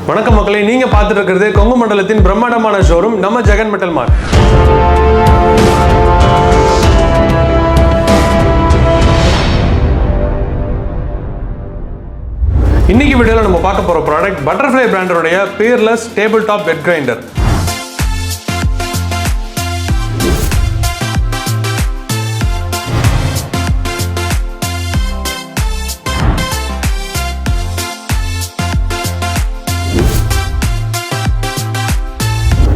வணக்கம் மக்களே, நீங்க பார்த்துட்டு இருக்கிறது கொங்கு மண்டலத்தின் பிரம்மாண்டமான ஷோரூம் நம்ம ஜெகன் மெட்டல் மார்ட். இன்னைக்கு வீடியோல நம்ம பார்க்க போற ப்ராடக்ட் பட்டர்ஃப்ளை பிராண்டோட Fearless table top wet grinder.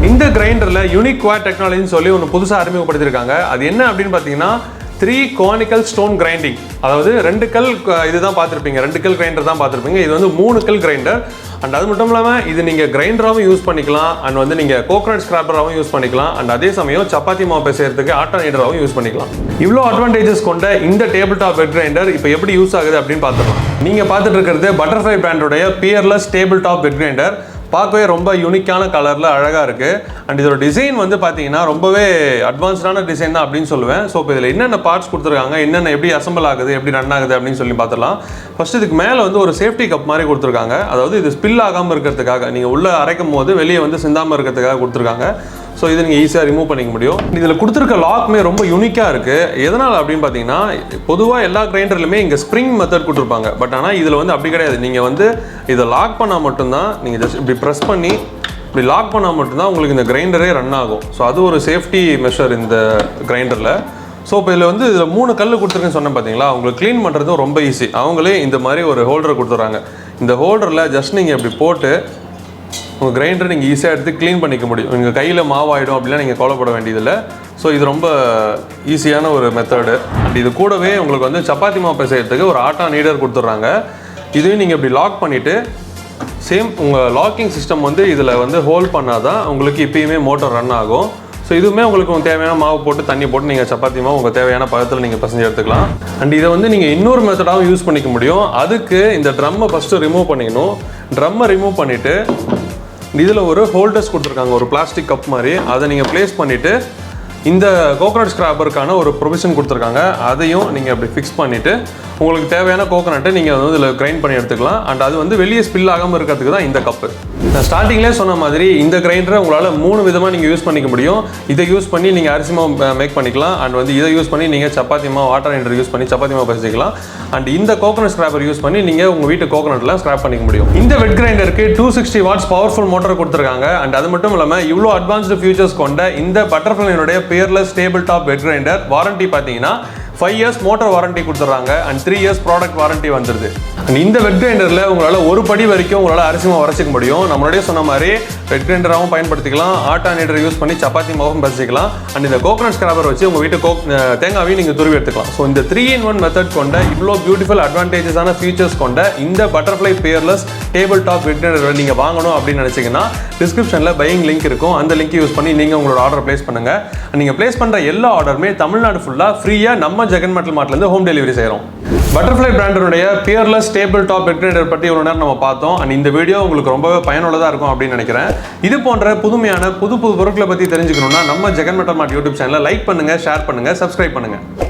இந்த கிரைண்டர்ல யூனிக் குவாட் டெக்னாலஜின்னு சொல்லி ஒன்று புதுசாக அறிமுகப்படுத்தியிருக்காங்க. அது என்ன அப்படின்னு பார்த்தீங்கன்னா 3 conical ஸ்டோன் கிரைண்டிங். அதாவது 2 கல் இதுதான் பார்த்துருப்பீங்க, 2 கல் கிரைண்டர் தான் பார்த்துருப்பீங்க. இது வந்து 3 கல் கிரைண்டர். அண்ட் அது மட்டும் இல்லாமல் இது நீங்கள் கிரைண்டராகவும் யூஸ் பண்ணிக்கலாம், அண்ட் வந்து நீங்கள் கோகனட் ஸ்கிராப்பராகவும் யூஸ் பண்ணிக்கலாம், அண்ட் அதே சமயம் சப்பாத்தி மாவு பிசைறதுக்கு ஆட்டா நீடராகவும் யூஸ் பண்ணிக்கலாம். இவ்வளோ அட்வான்டேஜஸ் கொண்ட இந்த டேபிள் டாப் பெட் கிரைண்டர் இப்போ எப்படி யூஸ் ஆகுது அப்படின்னு பார்த்துக்கலாம். நீங்கள் பார்த்துட்டு இருக்கிறது பட்டர்ஃப்ளை பிராண்டோடைய Fearless table top wet grinder. பார்க்கவே ரொம்ப யூனிக்கான கலரில் அழகாக இருக்குது. அண்ட் இதோட டிசைன் வந்து பார்த்தீங்கன்னா ரொம்பவே அட்வான்ஸ்டான டிசைன் தான் அப்படின்னு சொல்லுவேன். ஸோ இப்போ இதில் என்னென்ன பார்ட்ஸ் கொடுத்துருக்காங்க, என்னென்ன எப்படி அசம்பிள் ஆகுது, எப்படி ரன் ஆகுது அப்படின்னு சொல்லி பார்த்துலாம். ஃபர்ஸ்ட் இதுக்கு மேலே வந்து ஒரு சேஃப்டி கப் மாதிரி கொடுத்துருக்காங்க. அதாவது இது ஸ்பில் ஆகாமல் இருக்கிறதுக்காக, நீங்கள் உள்ளே அரைக்கும் போது வெளியே வந்து சிந்தாமல் இருக்கிறதுக்காக கொடுத்துருக்காங்க. ஸோ இதை நீங்கள் ஈஸியாக ரிமூவ் பண்ணிக்க முடியும். இதில் கொடுத்துருக்க லாக்மே ரொம்ப யூனிக்காக இருக்குது. எதனால் அப்படின்னு பார்த்தீங்கன்னா, பொதுவாக எல்லா கிரைண்டர்லையுமே இங்கே ஸ்ப்ரிங் மெத்தட் கொடுத்துருப்பாங்க. பட் ஆனால் இதில் வந்து அப்படி கிடையாது. நீங்கள் வந்து இதை லாக் பண்ணால் மட்டும்தான், நீங்கள் ஜஸ்ட் இப்படி ப்ரெஸ் பண்ணி இப்படி லாக் பண்ணால் மட்டும்தான் உங்களுக்கு இந்த கிரைண்டரே ரன் ஆகும். ஸோ அது ஒரு சேஃப்டி மெஷர் இந்த கிரைண்டரில். ஸோ இப்போ இதில் வந்து இதில் 3 கல் கொடுத்துருக்குன்னு சொன்னேன் பார்த்தீங்களா, உங்களுக்கு க்ளீன் பண்ணுறதும் ரொம்ப ஈஸி. அவங்களே இந்த மாதிரி ஒரு ஹோல்டர் கொடுத்துட்றாங்க. இந்த ஹோல்டரில் ஜஸ்ட் நீங்கள் இப்படி போட்டு உங்கள் கிரைண்டரை நீங்கள் ஈஸியாக எடுத்து க்ளீன் பண்ணிக்க முடியும். நீங்கள் கையில் மாவாயிடும் அப்படிலாம் நீங்கள் கவலைப்பட வேண்டியதில்லை. ஸோ இது ரொம்ப ஈஸியான ஒரு மெத்தடு. அண்ட் இது கூடவே உங்களுக்கு வந்து சப்பாத்தி மாவு பிசைறதுக்கு ஒரு ஆட்டா நீடர் கொடுத்துட்றாங்க. இதையும் நீங்கள் இப்படி லாக் பண்ணிவிட்டு சேம் உங்கள் லாக்கிங் சிஸ்டம் வந்து இதில் வந்து ஹோல்ட் பண்ணால் தான் உங்களுக்கு இப்போயுமே மோட்டர் ரன் ஆகும். ஸோ இதுவுமே உங்களுக்கு தேவையான மாவு போட்டு தண்ணி போட்டு நீங்கள் சப்பாத்தி மாவு உங்கள் தேவையான பதத்தில் நீங்கள் பசஞ்சு எடுத்துக்கலாம். அண்ட் இதை வந்து நீங்கள் இன்னொரு மெத்தடாகவும் யூஸ் பண்ணிக்க முடியும். அதுக்கு இந்த ட்ரம்மை ஃபஸ்ட்டு ரிமூவ் பண்ணிக்கணும். ட்ரம்மை ரிமூவ் பண்ணிவிட்டு இதில் ஒரு ஹோல்டர்ஸ் கொடுத்துருக்காங்க, ஒரு பிளாஸ்டிக் கப் மாதிரி. அதை நீங்கள் ப்ளேஸ் பண்ணிவிட்டு இந்த கோகனட் ஸ்கிராப்பருக்கான ஒரு ப்ரொவிஷன் கொடுத்துருக்காங்க. அதையும் நீங்கள் அப்படி ஃபிக்ஸ் பண்ணிவிட்டு உங்களுக்கு தேவையான கோகனட்டை நீங்கள் வந்து இதில் கிரைண்ட் பண்ணி எடுத்துக்கலாம். அண்ட் அது வந்து வெளியே ஸ்பில் ஆகாமல் இருக்கிறதுக்கு தான் இந்த கப்பு. நான் ஸ்டார்டிங்லேயே சொன்ன மாதிரி இந்த கிரைண்டரை உங்களால் 3 விதமாக நீங்கள் யூஸ் பண்ணிக்க முடியும். இதை யூஸ் பண்ணி நீங்கள் அரிசி மாவு மேக் பண்ணிக்கலாம். அண்ட் வந்து இதை யூஸ் பண்ணி நீங்கள் சப்பாத்தி மாவு வாட்டர் நீடர் யூஸ் பண்ணி சப்பாத்தி மாவு பசிக்கலாம். அண்ட் இந்த கோகனட் ஸ்கிராப்பர் யூஸ் பண்ணி நீங்கள் உங்கள் வீட்டு கோகனட்லாம் ஸ்கிராப் பண்ணிக்க முடியும். இந்த வெட் கிரைண்டருக்கு 260 வாட்ஸ் பவர்ஃபுல் மோட்டர் கொடுத்துருக்காங்க. அண்ட் அது மட்டும் இல்லாமல் இவ்வளோ அட்வான்ஸ்டு ஃபியூச்சர்ஸ் கொண்ட இந்த பட்டர்ஃப்ளைனுடைய Fearless table top wet grinder warranty பார்த்தீங்கன்னா 5 இயர்ஸ் மோட்டர் வாரண்டி கொடுத்துட்றாங்க. அண்ட் 3 இயர்ஸ் ப்ராடக்ட் வாரண்டி வந்துடுது. அண்ட் இந்த வெட் கிரைண்டரில் உங்களால் ஒரு படி வரைக்கும் உங்களால் அரிசி மாவு அரைச்சிக்க முடியும். நம்மளுடைய சொன்ன மாதிரி வெட் கிரைண்டராகவும் பயன்படுத்திக்கலாம், ஆட்டா நீடர் யூஸ் பண்ணி சப்பாத்தி மாவும் பசிக்கலாம். அண்ட் இந்த கோகனட் ஸ்கிராப்பர் வச்சு உங்கள் வீட்டு தேங்காவையும் நீங்கள் துருவி எடுத்துக்கலாம். ஸோ இந்த 3-in-1 மெத்தட் கொண்ட இவ்வளோ பியூட்டிஃபுல் அட்வான்டேஜஸான ஃபீச்சர்ஸ் கொண்ட இந்த butterfly peerless table top wet grinder நீங்கள் வாங்கணும் அப்படின்னு நினச்சிங்கன்னா டிஸ்கிரிப்ஷனில் பையிங் லிங்க் இருக்கும். அந்த லிங்க் யூஸ் பண்ணி நீங்கள் உங்களோட ஆர்டர் பிளேஸ் பண்ணுங்கள். நீங்கள் பிளேஸ் பண்ணுற எல்லா ஆர்டருமே தமிழ்நாடு ஃபுல்லாக ஃப்ரீயாக நம்ம ஜெகன் மெட்டல் மார்ட்லேருந்து ஹோம் டெலிவரி செய்கிறோம். பட்டர்ஃப்ளை பிராண்டோடைய Fearless table top wet grinder பற்றி ஒரு நேரம் நம்ம பார்த்தோம். அண்ட் இந்த வீடியோ உங்களுக்கு ரொம்பவே பயனுள்ளதாக இருக்கும் அப்படின்னு நினைக்கிறேன். இது போன்ற புதுமையான புது பொருட்களை பற்றி தெரிஞ்சுக்கணும்னா நம்ம ஜெகன் மெட்டல் மார்ட் யூடியூப் சேனலை லைக் பண்ணுங்கள், ஷேர் பண்ணுங்கள், சப்ஸ்கிரைப் பண்ணுங்கள்.